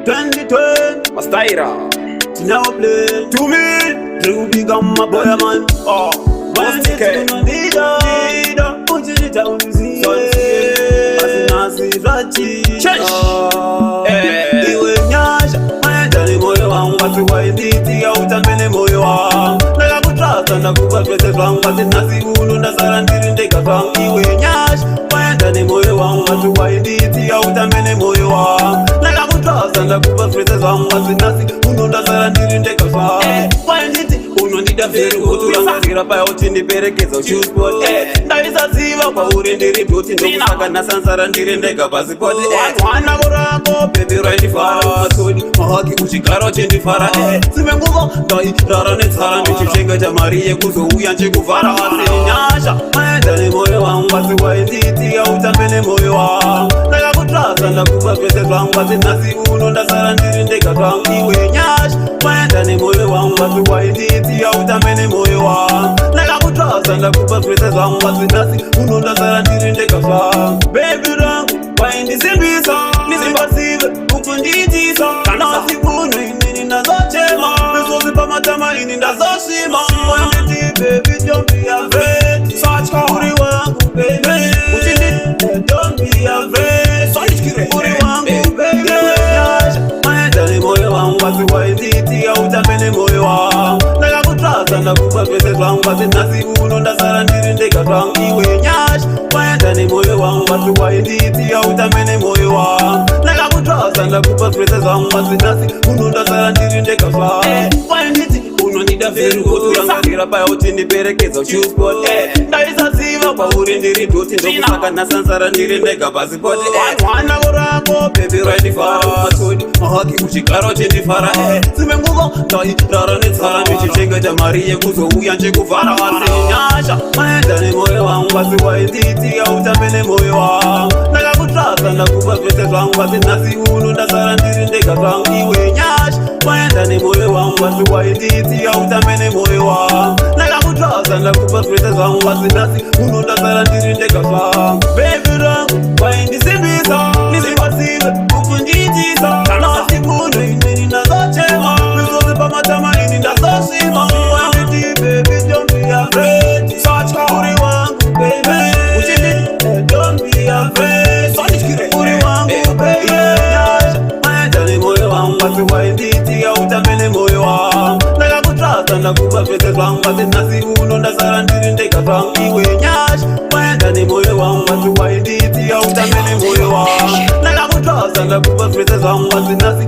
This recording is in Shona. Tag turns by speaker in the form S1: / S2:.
S1: 2020 Mastaira Now play to me Ruby Gamma boy man Oh Mastike Nida Ujita unzi Asinasi rachi Chesh Iwe nyasha Maendani moyo wangu Watu wainditi ya utamene moyo wangu Naka kutrasa na kupa pese wangu Asinasi ulu ndasara ndirindeka wangu Iwe nyasha Maendani moyo wangu Watu wainditi ya utamene moyo wangu Naka kutrasa na kupa pese wangu Asinasi ulu ndasara ndirindeka wangu Wainditi unondida veru kutulangarira paya uti ndiperekeza uchiuspot ndavisaziva kwauri ndiri bhuti ndokusaka nasansara ndiri ndega pasipoti wana kurako bebi raindifara matsodi mahaki uchigara uchindifara dzimwe nguva ndairara netsara ndichichengeta mari yekuzouya nchikuvhara asi nyasha maenda nemoyo wangu asi wainditiya utambe nemoyo wangu ndakakutrasa ndakupa zvese zvangu asi nhasi uno ndasara ndiri ndega zvangu iwe nyasha maenda nemoyo wangu asi wainditiya utambe nemoyo wangu ndakakutrasa ndakupa zvese zvangu asi nhasi uno ndasara ndiri ndega zvangu bebi rangu waindisimbisa nizimbasive ukundiitisa kana sikuno inini ndazochema misozi pamatama ini ndazoshima wainditi baby don't be afraid search uri wangu baby uchindi don't be afraid uri wangu baby maenda nemoyo wangu asi wainditi autambe nemoyo wangu ndakakutrasa ndakupa zvese zvangu asi nhasi uno ndasara ndiri ndega zvangu iwe nyasha maenda nemoyo wangu asi wainditi autambe nemoyo wangu ndakakutrasa ndakupa zvese zvangu asi nhasi uno ndasara ndiri ndega zvangu wainditi unondida veru kuturangarira paya uti ndiperekedza uchiuspot ndaisaziva kwauri ndiri dhuti ndokusaka nasansara ndiri ndega pasipoti wana kurako bebi raindifara matsodi mahaki uchigara uchindifara dzimwe nguva ndairara netsara ndichichengeta mari yekuzouya nchikuvhara asi nyasha maenda nemoyo wangu asi wainditi autambe nemoyo wangu ndakakutrasa ndakupa zvese zvangu asi nhasi uno ndasara ndiri ndega zvangu iwe nyasha maenda nemoyo wangu asi wainditi autambe nemoyo wangu ndakakutrasa ndakupa zvese zvangu asi nhasi uno ndasara ndiri ndega zvangu bebi rangu waindisimbisa nizimbasive ukundiitisa kana sikuno inini ndazochema misozi pamatama ini ndazoshima wainditi baby don't be afraid search uri wangu baby uchindi don't be afraid uri wangu baby maenda nemoyo wangu asi wainditi autambe nemoyo wangu ndakakutrasa ndakupa zvese zvangu asi nhasi uno ndasara ndiri ndega zvangu iwe nyasha maenda nemoyo wangu asi wainditi autambe nemoyo wangu ndakakutrasa ndakupa zvese zvangu asi nhasi